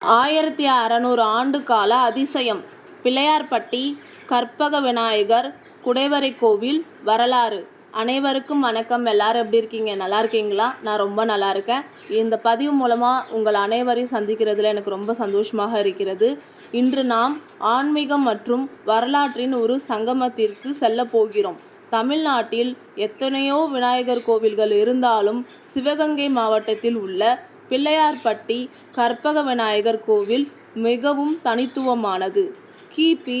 1600 ஆண்டு கால அதிசயம் பிள்ளையார்பட்டி கற்பக விநாயகர் குடைவரை கோவில் வரலாறு. அனைவருக்கும் வணக்கம். எல்லாரும் எப்படி இருக்கீங்க? நல்லா இருக்கீங்களா? நான் ரொம்ப நல்லா இருக்கேன். இந்த பதிவு மூலமாக உங்கள் அனைவரையும் சந்திக்கிறதுல எனக்கு ரொம்ப சந்தோஷமாக இருக்கிறது. இன்று நாம் ஆன்மீகம் மற்றும் வரலாற்றின் ஒரு சங்கமத்திற்கு செல்ல போகிறோம். தமிழ்நாட்டில் எத்தனையோ விநாயகர் கோவில்கள் இருந்தாலும் சிவகங்கை மாவட்டத்தில் உள்ள பிள்ளையார்பட்டி கற்பக விநாயகர் கோவில் மிகவும் தனித்துவமானது. கிபி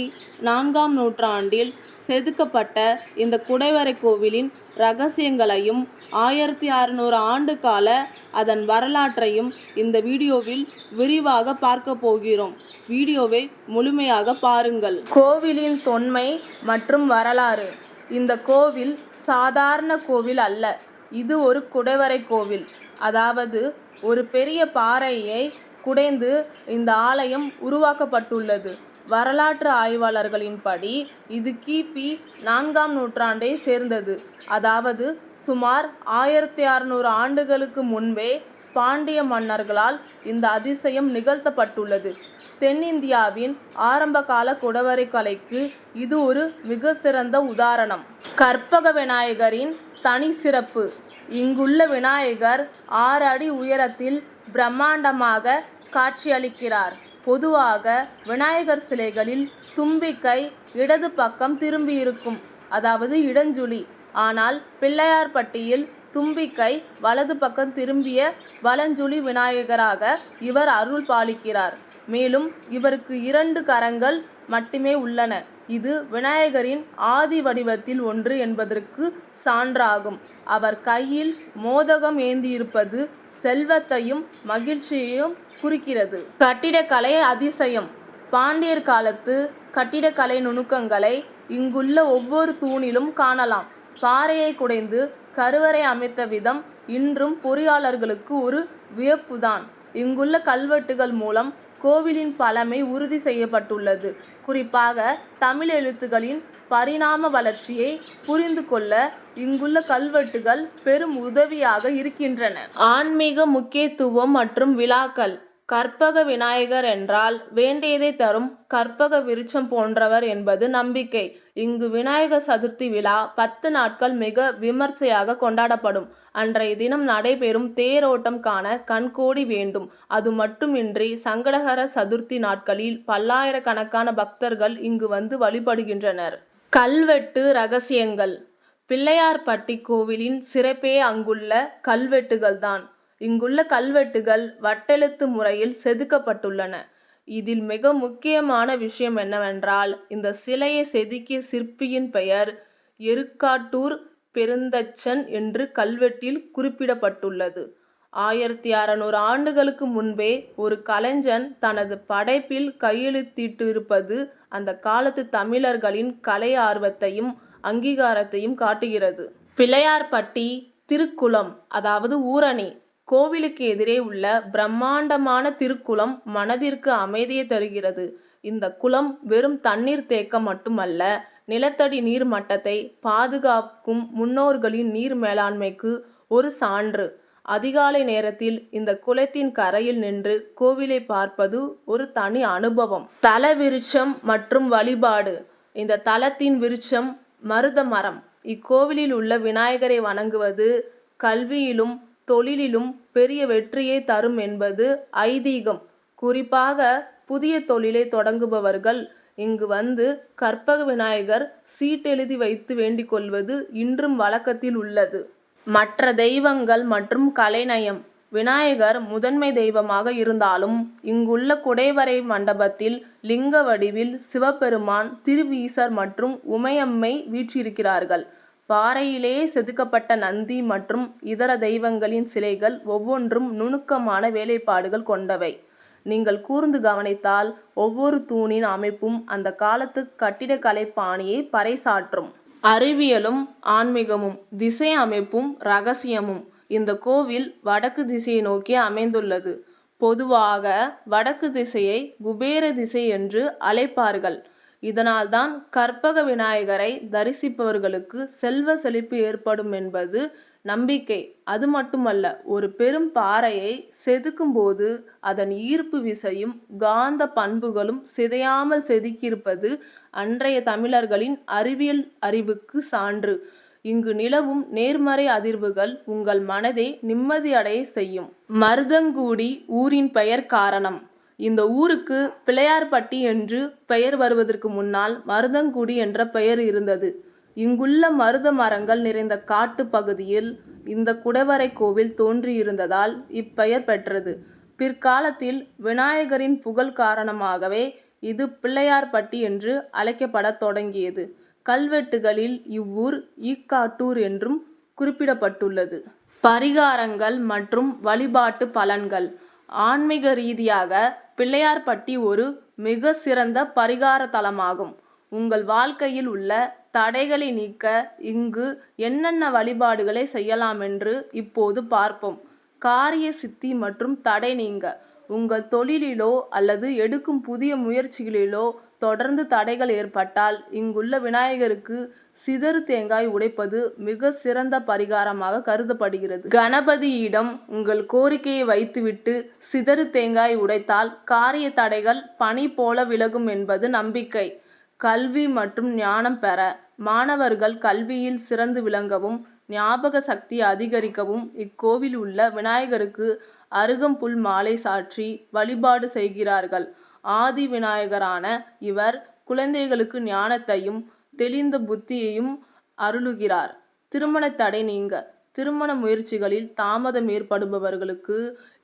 4ஆம் நூற்றாண்டில் செதுக்கப்பட்ட இந்த குடைவரை கோவிலின் இரகசியங்களையும் 1600 ஆண்டு கால அதன் வரலாற்றையும் இந்த வீடியோவில் விரிவாக பார்க்க போகிறோம். வீடியோவை முழுமையாக பாருங்கள். கோவிலின் தொன்மை மற்றும் வரலாறு. இந்த கோவில் சாதாரண கோவில் அல்ல. இது ஒரு குடைவரை கோவில். அதாவது ஒரு பெரிய பாறையை குடைந்து இந்த ஆலயம் உருவாக்கப்பட்டுள்ளது. வரலாற்று ஆய்வாளர்களின்படி இது கிபி 4ஆம் நூற்றாண்டை சேர்ந்தது. அதாவது சுமார் 1600 ஆண்டுகளுக்கு முன்பே பாண்டிய மன்னர்களால் இந்த அதிசயம் நிகழ்த்தப்பட்டுள்ளது. தென்னிந்தியாவின் ஆரம்பகால குடைவரை கலைக்கு இது ஒரு மிக சிறந்த உதாரணம். கற்பக விநாயகரின் தனி சிறப்பு. இங்குள்ள விநாயகர் 6 அடி உயரத்தில் பிரம்மாண்டமாக காட்சியளிக்கிறார். பொதுவாக விநாயகர் சிலைகளில் தும்பிக்கை இடது பக்கம் திரும்பியிருக்கும், அதாவது இடஞ்சுழி. ஆனால் பிள்ளையார்பட்டியில் தும்பிக்கை வலது பக்கம் திரும்பிய வலஞ்சுழி விநாயகராக இவர் அருள் பாலிக்கிறார். மேலும் இவருக்கு 2 கரங்கள் மட்டுமே உள்ளன. இது விநாயகரின் ஆதி வடிவத்தில் ஒன்று என்பதற்கு சான்றாகும். அவர் கையில் மோதகம் ஏந்தியிருப்பது செல்வத்தையும் மகிழ்ச்சியையும் குறிக்கிறது. கட்டிடக்கலை அதிசயம். பாண்டியர் காலத்து கட்டிடக்கலை நுணுக்கங்களை இங்குள்ள ஒவ்வொரு தூணிலும் காணலாம். பாறையை குடைந்து கருவறை அமைத்த விதம் இன்றும் பொறியாளர்களுக்கு ஒரு வியப்புதான். இங்குள்ள கல்வெட்டுகள் மூலம் கோவிலின் பழமை உறுதி செய்யப்பட்டுள்ளது. குறிப்பாக தமிழ் எழுத்துக்களின் பரிணாம வளர்ச்சியை புரிந்து கொள்ள இங்குள்ள கல்வெட்டுகள் பெரும் உதவியாக இருக்கின்றன. ஆன்மீக முக்கியத்துவம் மற்றும் விழாக்கள். கற்பக விநாயகர் என்றால் வேண்டியதை தரும் கற்பக விருட்சம் போன்றவர் என்பது நம்பிக்கை. இங்கு விநாயகர் சதுர்த்தி விழா 10 நாட்கள் மிக விமர்சையாக கொண்டாடப்படும். அன்றைய தினம் நடைபெறும் தேரோட்டம் காண கண்கோடி வேண்டும். அது மட்டுமின்றி சங்கடஹர சதுர்த்தி நாட்களில் பல்லாயிரக்கணக்கான பக்தர்கள் இங்கு வந்து வழிபடுகின்றனர். கல்வெட்டு இரகசியங்கள். பிள்ளையார்பட்டி கோவிலின் சிறப்பே அங்குள்ள கல்வெட்டுகள்தான். இங்குள்ள கல்வெட்டுகள் வட்டெழுத்து முறையில் செதுக்கப்பட்டுள்ளன. இதில் மிக முக்கியமான விஷயம் என்னவென்றால், இந்த சிலையை செதுக்கிய சிற்பியின் பெயர் எருக்காட்டூர் பெருந்தச்சன் என்று கல்வெட்டில் குறிப்பிடப்பட்டுள்ளது. 1600 ஆண்டுகளுக்கு முன்பே ஒரு கலைஞன் தனது படைப்பில் கையெழுத்திட்டிருப்பது அந்த காலத்து தமிழர்களின் கலை ஆர்வத்தையும் அங்கீகாரத்தையும் காட்டுகிறது. பிள்ளையார்பட்டி திருக்குளம், அதாவது ஊரணி. கோவிலுக்கு எதிரே உள்ள பிரம்மாண்டமான திருக்குளம் மனதிற்கு அமைதியை தருகிறது. இந்த குளம் வெறும் தண்ணீர் தேக்கம் மட்டுமல்ல, நிலத்தடி நீர் மட்டத்தை பாதுகாக்கும் முன்னோர்களின் நீர் மேலாண்மைக்கு ஒரு சான்று. அதிகாலை நேரத்தில் இந்த குளத்தின் கரையில் நின்று கோவிலை பார்ப்பது ஒரு தனி அனுபவம். தல விருட்சம் மற்றும் வழிபாடு. இந்த தலத்தின் விருட்சம் மருத மரம். இக்கோவிலில் உள்ள விநாயகரை வணங்குவது கல்வியிலும் தொழிலிலும் பெரிய வெற்றியை தரும் என்பது ஐதீகம். குறிப்பாக புதிய தொழிலை தொடங்குபவர்கள் இங்கு வந்து கற்பக விநாயகர் சீட்டெழுதி வைத்து வேண்டிக் கொள்வது இன்றும் வழக்கத்தில் உள்ளது. மற்ற தெய்வங்கள் மற்றும் கலைநயம். விநாயகர் முதன்மை தெய்வமாக இருந்தாலும் இங்குள்ள குடைவரை மண்டபத்தில் லிங்க வடிவில் சிவபெருமான், திருவீசர் மற்றும் உமையம்மை வீற்றிருக்கிறார்கள். பாறையிலேயே செதுக்கப்பட்ட நந்தி மற்றும் இதர தெய்வங்களின் சிலைகள் ஒவ்வொன்றும் நுணுக்கமான வேலைப்பாடுகள் கொண்டவை. நீங்கள் கூர்ந்து கவனித்தால் ஒவ்வொரு தூணின் அமைப்பும் அந்த காலத்து கட்டிடக்கலை பாணியை பறைசாற்றும். அறிவியலும் ஆன்மீகமும். திசை அமைப்பும் இரகசியமும். இந்த கோவில் வடக்கு திசையை நோக்கி அமைந்துள்ளது. பொதுவாக வடக்கு திசையை குபேர திசை என்று அழைப்பார்கள். இதனால்தான் கற்பக விநாயகரை தரிசிப்பவர்களுக்கு செல்வ செழிப்பு ஏற்படும் என்பது நம்பிக்கை. அது மட்டுமல்ல, ஒரு பெரும் பாறையை செதுக்கும் போது அதன் ஈர்ப்பு விசையும் காந்த பண்புகளும் சிதையாமல் செதுக்கியிருப்பது அன்றைய தமிழர்களின் அறிவியல் அறிவுக்கு சான்று. இங்கு நிலவும் நேர்மறை அதிர்வுகள் உங்கள் மனதை நிம்மதியடைய செய்யும். மருதங்குடி ஊரின் பெயர் காரணம். இந்த ஊருக்கு பிள்ளையார்பட்டி என்று பெயர் வருவதற்கு முன்னால் மருதங்குடி என்ற பெயர் இருந்தது. இங்குள்ள மருத மரங்கள் நிறைந்த காட்டு பகுதியில் இந்த குடைவரை கோவில் தோன்றியிருந்ததால் இப்பெயர் பெற்றது. பிற்காலத்தில் விநாயகரின் புகழ் காரணமாகவே இது பிள்ளையார்பட்டி என்று அழைக்கப்படத் தொடங்கியது. கல்வெட்டுகளில் இவ்வூர் ஈக்காட்டூர் என்றும் குறிப்பிடப்பட்டுள்ளது. பரிகாரங்கள் மற்றும் வழிபாட்டு பலன்கள். ஆன்மீக ரீதியாக பிள்ளையார்பட்டி ஒரு மிக சிறந்த பரிகார தலமாகும். உங்கள் வாழ்க்கையில் உள்ள தடைகளை நீக்க இங்கு என்னென்ன வழிபாடுகளை செய்யலாம் என்று இப்போது பார்ப்போம். காரிய சித்தி மற்றும் தடை நீங்க. உங்கள் தொழிலிலோ அல்லது எடுக்கும் புதிய முயற்சிகளிலோ தொடர்ந்து தடைகள் ஏற்பட்டால் இங்குள்ள விநாயகருக்கு சிதறு தேங்காய் உடைப்பது மிக சிறந்த பரிகாரமாக கருதப்படுகிறது. கணபதியிடம் உங்கள் கோரிக்கையை வைத்துவிட்டு சிதறு தேங்காய் உடைத்தால் காரிய தடைகள் பனி போல விலகும் என்பது நம்பிக்கை. கல்வி மற்றும் ஞானம் பெற. மாணவர்கள் கல்வியில் சிறந்து விளங்கவும் ஞாபக சக்தி அதிகரிக்கவும் இக்கோவில் உள்ள விநாயகருக்கு அருகம்புல் மாலை சாற்றி வழிபாடு செய்கிறார்கள். ஆதி விநாயகரான இவர் குழந்தைகளுக்கு ஞானத்தையும் தெளிந்த புத்தியையும் அருளுகிறார். திருமண தடை நீங்க. திருமண முயற்சிகளில் தாமதம் ஏற்படுபவர்களுக்கு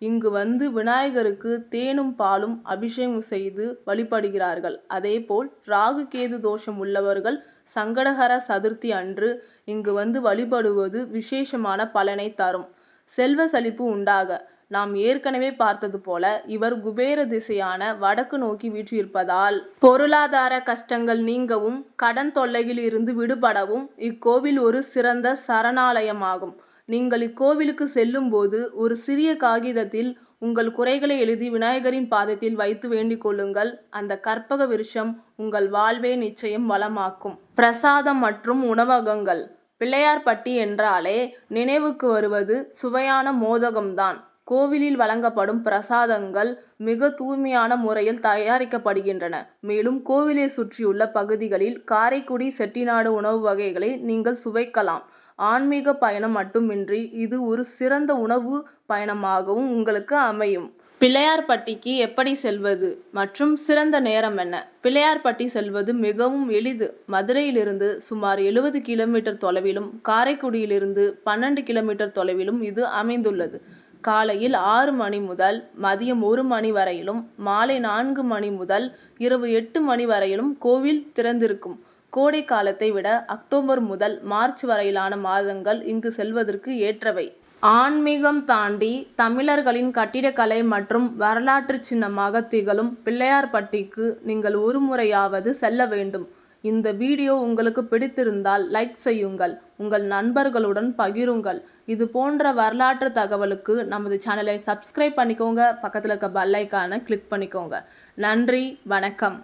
இங்கு வந்து விநாயகருக்கு தேனும் பாலும் அபிஷேகம் செய்து வழிபடுகிறார்கள். அதேபோல் ராகு கேது தோஷம் உள்ளவர்கள் சங்கடஹர சதுர்த்தி அன்று இங்கு வந்து வழிபடுவது விசேஷமான பலனை தரும். செல்வ செழிப்பு உண்டாக. நாம் ஏற்கனவே பார்த்தது போல இவர் குபேர திசையான வடக்கு நோக்கி வீற்றிருப்பதால் பொருளாதார கஷ்டங்கள் நீங்கவும் கடன் தொல்லையில் இருந்து விடுபடவும் இக்கோவில் ஒரு சிறந்த சரணாலயமாகும். நீங்கள் இக்கோவிலுக்கு செல்லும் போது ஒரு சிறிய காகிதத்தில் உங்கள் குறைகளை எழுதி விநாயகரின் பாதத்தில் வைத்து வேண்டிக் கொள்ளுங்கள். அந்த கற்பக விருட்சம் உங்கள் வாழ்வை நிச்சயம் வளமாக்கும். பிரசாதம் மற்றும் உணவகங்கள். பிள்ளையார்பட்டி என்றாலே நினைவுக்கு வருவது சுவையான மோதகம்தான். கோவிலில் வழங்கப்படும் பிரசாதங்கள் மிக தூய்மையான முறையில் தயாரிக்கப்படுகின்றன. மேலும் கோவிலை சுற்றியுள்ள பகுதிகளில் காரைக்குடி செட்டிநாடு உணவு வகைகளை நீங்கள் சுவைக்கலாம். ஆன்மீக பயணம் மட்டுமின்றி இது ஒரு சிறந்த உணவு பயணமாகவும் உங்களுக்கு அமையும். பிள்ளையார்பட்டிக்கு எப்படி செல்வது மற்றும் சிறந்த நேரம் என்ன? பிள்ளையார்பட்டி செல்வது மிகவும் எளிது. மதுரையிலிருந்து சுமார் 70 கிலோமீட்டர் தொலைவிலும் காரைக்குடியிலிருந்து 12 கிலோமீட்டர் தொலைவிலும் இது அமைந்துள்ளது. காலையில் 6 மணி முதல் மதியம் 1 மணி வரையிலும் மாலை 4 மணி முதல் இரவு 8 மணி வரையிலும் கோவில் திறந்திருக்கும். கோடை காலத்தை விட அக்டோபர் முதல் மார்ச் வரையிலான மாதங்கள் இங்கு செல்வதற்கு ஏற்றவை. ஆன்மீகம் தாண்டி தமிழர்களின் கட்டிடக்கலை மற்றும் வரலாற்று சின்னமாக திகழும் பிள்ளையார்பட்டிக்கு நீங்கள் ஒரு முறையாவது செல்ல வேண்டும். இந்த வீடியோ உங்களுக்கு பிடித்திருந்தால் லைக் செய்யுங்கள், உங்கள் நண்பர்களுடன் பகிருங்கள். இது போன்ற வரலாற்று தகவலுக்கு நமது சேனலை சப்ஸ்கிரைப் பண்ணிக்கோங்க. பக்கத்தில் இருக்க பெல் ஐகானை கிளிக் பண்ணிக்கோங்க. நன்றி, வணக்கம்.